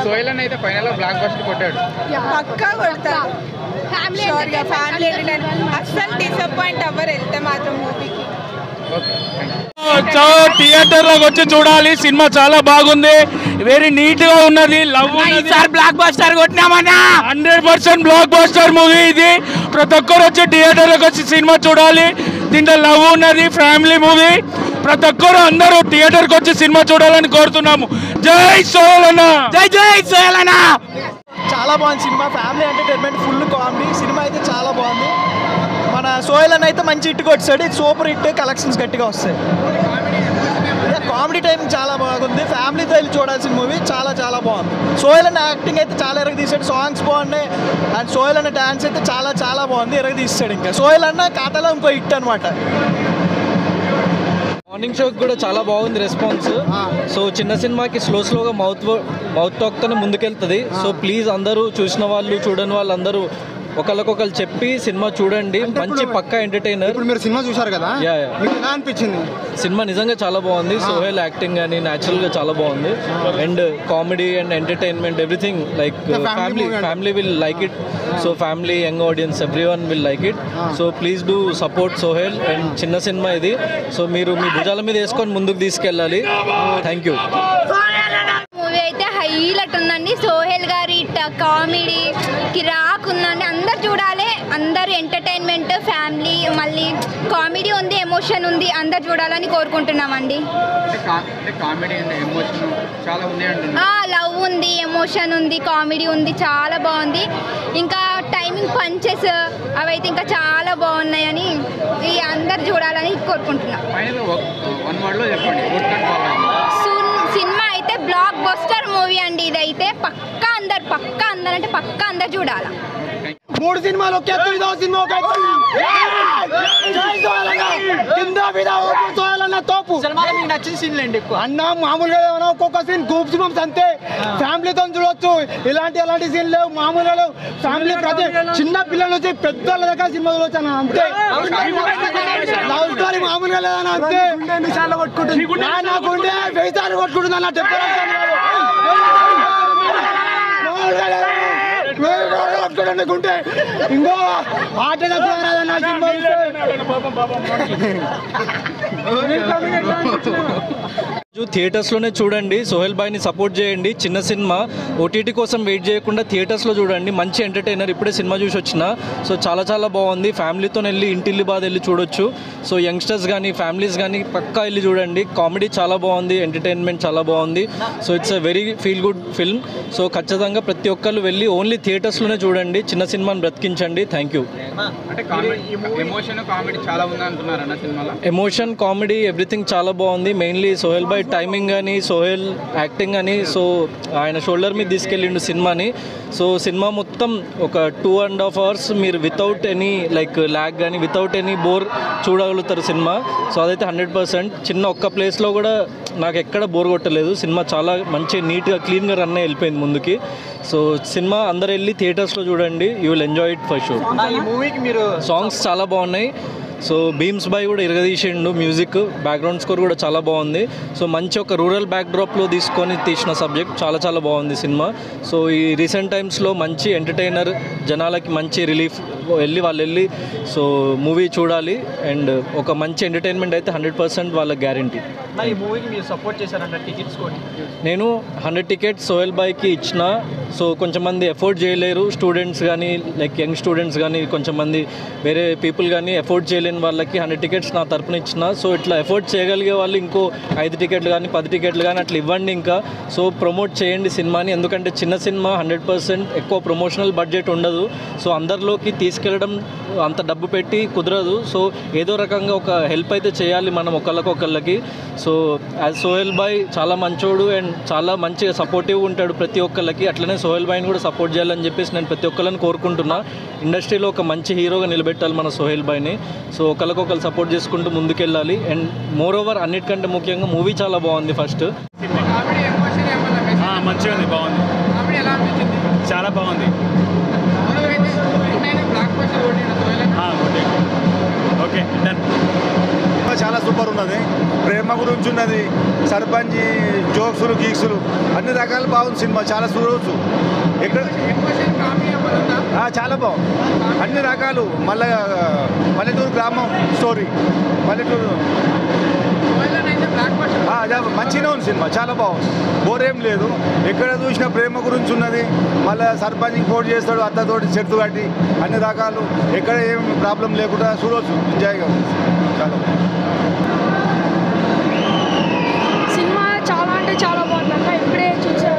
సోహెల్ అన్న అయితే final block buster కొట్టాడు. పక్కా కొడతాడు. ఫ్యామిలీ అస్సలు డిసప్పాయింట్ అవ్వరు వెళ్తే మాత్రం మూవీకి. థియేటర్ లోకి వచ్చి చూడాలి. సినిమా చాలా బాగుంది, వెరీ నీట్ గా ఉన్నది. లవ్ బ్లాక్ బస్టర్ కొట్టినామన్నా, 100% బ్లాక్ బస్టర్ మూవీ ఇది. ప్రతి ఒక్కరు వచ్చి థియేటర్ లోకి వచ్చి సినిమా చూడాలి. దీంట్లో లవ్ ఉన్నది, ఫ్యామిలీ మూవీ. ప్రతి ఒక్కరు అందరూ థియేటర్ కి వచ్చి సినిమా చూడాలని కోరుతున్నాము. జై సోహెల్ అన్న, జై జై సోహెల్ అన్న. చాలా బాగుంది cinema, family entertainment, full comedy. Cinema అయితే చాలా బాగుంది. మన సోహెల్ అన్న అయితే మంచి హిట్ కొట్టాడు. ఇది సూపర్ హిట్, కలెక్షన్స్ గట్టిగా వస్తాయి. కామెడీ టైం చాలా బాగుంది, ఫ్యామిలీతో వెళ్ళి చూడాల్సిన మూవీ. చాలా చాలా బాగుంది. సోహెల్ అన్న యాక్టింగ్ అయితే చాలా ఎరగ తీసాడు, సాంగ్స్ బాగున్నాయి. అండ్ సోహెల్ అన్న డాన్స్ అయితే చాలా చాలా బాగుంది, ఎరగ తీసాడు. ఇంకా సోహెల్ అన్న ఖాతాలో ఇంకో హిట్ అనమాట. మార్నింగ్ షోకి కూడా చాలా బాగుంది రెస్పాన్స్. సో చిన్న సినిమాకి స్లోగా మౌత్ టాక్తోనే ముందుకెళ్తుంది. సో ప్లీజ్ అందరూ చూసిన వాళ్ళు చూడని వాళ్ళు అందరూ ఒకళ్ళకొకళ్ళు చెప్పి సినిమా చూడండి. మంచి పక్కా ఎంటర్టైనర్. ఇప్పుడు మీరు సినిమా చూశారు కదా, మీకు ఎలా అనిపించింది? సినిమా నిజంగా చాలా బాగుంది. సోహెల్ యాక్టింగ్ కానీ న్యాచురల్గా చాలా బాగుంది. And comedy and entertainment everything like family will like it. So family, young audience, everyone will like it. So please do support Sohel. And చిన్న సినిమా ఇది, సో మీరు మీ భుజాల మీద వేసుకొని ముందుకు తీసుకెళ్ళాలి. Thank you. మూవీ అయితే హైలైట్ ఉందండి. సోహెల్ గారి కామెడీ కిరాక్ ఉందండి. అందరు చూడాలి, అందరు ఎంటర్టైన్మెంట్, ఫ్యామిలీ, మళ్ళీ కామెడీ ఉంది, ఎమోషన్ ఉంది. అందరు చూడాలని కోరుకుంటున్నామండి. లవ్ ఉంది, ఎమోషన్ ఉంది, కామెడీ ఉంది, చాలా బాగుంది. ఇంకా టైమింగ్ పంచెస్ అవైతే ఇంకా చాలా బాగున్నాయని అందరు చూడాలని కోరుకుంటున్నాం. సినిమా అయితే బ్లాక్ బస్టర్ మూవీ అండి. ఇదైతే పక్కా అందరు చూడాలా. 3 సినిమాలు ఒకే సినిమా తోపు. నచ్చిన సీన్లు అండి అన్న, మామూలుగా ఒక్కొక్క సీన్ గూప్ సినిమాస్ అంతే, ఫ్యామిలీతో చూడొచ్చు. ఎలాంటి సీన్ లేవు, మామూలుగా లేవు. ఫ్యామిలీ ప్రతి చిన్న పిల్లల నుంచి పెద్దల దగ్గర సినిమా చూడొచ్చు అన్న, అంతే. లవ్ స్టోరీ మామూలుగా లేదన్న, అంతే. నాకు 1000 సార్లు కొట్టుకుంటుంది అన్న. అనుకుంటే ఇంకో ఆట థియేటర్స్లోనే చూడండి. సోహెల్ బాయ్ని సపోర్ట్ చేయండి. చిన్న సినిమా ఓటీటీ కోసం వెయిట్ చేయకుండా థియేటర్స్లో చూడండి. మంచి ఎంటర్టైనర్. ఇప్పుడే సినిమా చూసి వచ్చిన, సో చాలా చాలా బాగుంది. ఫ్యామిలీతో వెళ్ళి ఇంటిల్లి బాధ వెళ్ళి చూడొచ్చు. సో యంగ్స్టర్స్ కానీ ఫ్యామిలీస్ కానీ పక్కా వెళ్ళి చూడండి. కామెడీ చాలా బాగుంది, ఎంటర్టైన్మెంట్ చాలా బాగుంది. So it's a very feel good film. So ఖచ్చితంగా ప్రతి ఒక్కళ్ళు వెళ్ళి ఓన్లీ థియేటర్స్లోనే చూడండి. చిన్న సినిమాని బ్రతికించండి. Thank you. Emotion, comedy, everything చాలా బాగుంది. మెయిన్లీ సోహెల్ బాయ్ టైమింగ్ కానీ, సోహెల్ యాక్టింగ్ కానీ, సో ఆయన షోల్డర్ మీద తీసుకెళ్ళిండు సినిమాని. సో సినిమా మొత్తం ఒక 2.5 hours మీరు వితౌట్ ఎనీ లైక్ ల్యాగ్ కానీ వితౌట్ ఎనీ బోర్ చూడగలుగుతారు సినిమా. సో అదైతే 100%. చిన్న ఒక్క ప్లేస్లో కూడా నాకు ఎక్కడ బోర్ కొట్టలేదు. సినిమా చాలా మంచి నీట్గా క్లీన్గా రన్ వెళ్ళిపోయింది ముందుకి. సో సినిమా అందరు వెళ్ళి థియేటర్స్లో చూడండి. You will enjoy it for sure. Songs చాలా బాగున్నాయి. సో బీమ్స్ బాయ్ కూడా ఇరగదీసిండు. మ్యూజిక్, బ్యాక్గ్రౌండ్ స్కోర్ కూడా చాలా బాగుంది. సో మంచి ఒక రూరల్ బ్యాక్డ్రాప్లో తీసుకొని తీసిన సబ్జెక్ట్ చాలా చాలా బాగుంది సినిమా. సో ఈ రీసెంట్ టైమ్స్లో మంచి ఎంటర్టైనర్, జనాలకి మంచి రిలీఫ్ వాళ్ళు వెళ్ళి సో మూవీ చూడాలి. అండ్ ఒక మంచి ఎంటర్టైన్మెంట్ అయితే 100% వాళ్ళ గ్యారంటీ. ఈ మూవీకి మీరు సపోర్ట్ చేశారంట టికెట్స్ కొని? నేను 100 tickets సోహెల్ బాయ్కి ఇచ్చిన. సో కొంచెం మంది ఎఫోర్డ్ చేయలేరు, స్టూడెంట్స్ కానీ లైక్ యంగ్ స్టూడెంట్స్ కానీ, కొంచెం మంది వేరే పీపుల్ కానీ ఎఫోర్డ్ చేయలేని వాళ్ళకి 100 tickets నా తరపున ఇచ్చిన. సో ఇట్లా ఎఫోర్డ్ చేయగలిగే వాళ్ళు ఇంకో 5 tickets కానీ 10 tickets కానీ అట్లా ఇవ్వండి ఇంకా. సో ప్రమోట్ చేయండి సినిమాని. ఎందుకంటే చిన్న సినిమా 100% ఎక్కువ ప్రమోషనల్ బడ్జెట్ ఉండదు. సో అందరిలోకి తీసుకెళ్ళడం అంత డబ్బు పెట్టి కుదరదు. సో ఏదో రకంగా ఒక హెల్ప్ అయితే చేయాలి మనం ఒకళ్ళకి. సో యాజ్ సోహెల్ బాయ్ చాలా మంచోడు అండ్ చాలా మంచిగా సపోర్టివ్గా ఉంటాడు ప్రతి ఒక్కళ్ళకి. అట్లనే సోహెల్ బాయ్ని కూడా సపోర్ట్ చేయాలని చెప్పేసి నేను ప్రతి ఒక్కళ్ళని కోరుకుంటున్నా. ఇండస్ట్రీలో ఒక మంచి హీరోగా నిలబెట్టాలి మన సోహెల్ బాయ్ని. సో ఒకళ్ళకొకళ్ళు సపోర్ట్ చేసుకుంటూ ముందుకెళ్ళాలి. అండ్ మోర్ ఓవర్ అన్నిటికంటే ముఖ్యంగా మూవీ చాలా బాగుంది. ఫస్ట్ మంచిగా ఉంది, బాగుంది, చాలా బాగుంది. Okay done. చాలా సూపర్ ఉన్నది. ప్రేమ ప్రేమ గురించి ఉన్నది, సర్పంచ్ జోక్సులు గీక్సులు అన్ని రకాలు బాగుంది సినిమా. చాలా చూడవచ్చు. ఎక్కడ చాలా బాగుంది, అన్ని రకాలు. మళ్ళా పల్లెటూరు గ్రామం స్టోరీ, పల్లెటూరు మంచిగా ఉంది సినిమా. చాలా బాగుంది, బోరేం లేదు. ఎక్కడ చూసినా ప్రేమ గురించి ఉన్నది. మళ్ళీ సర్పంచ్కి పోటీ చేస్తాడు, అత్తతోటి చెట్టు కట్టి అన్ని రకాలు. ఎక్కడ ఏం ప్రాబ్లం లేకుండా చూడవచ్చు, ఎంజాయ్గా ఉంది. చాలా సినిమా చాలా అంటే చాలా బాగుందన్న. ఇప్పుడే చూసాము.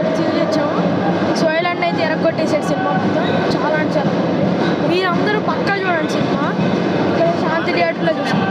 సోహెల్ అన్న అయితే ఎరగొట్టేసాడు సినిమా మొత్తం. చాలా అంటే చాలా బాగుంది. మీరందరూ పక్కా చూడండి సినిమా. ఇక్కడ శాంతి థియేటర్లో చూసాం.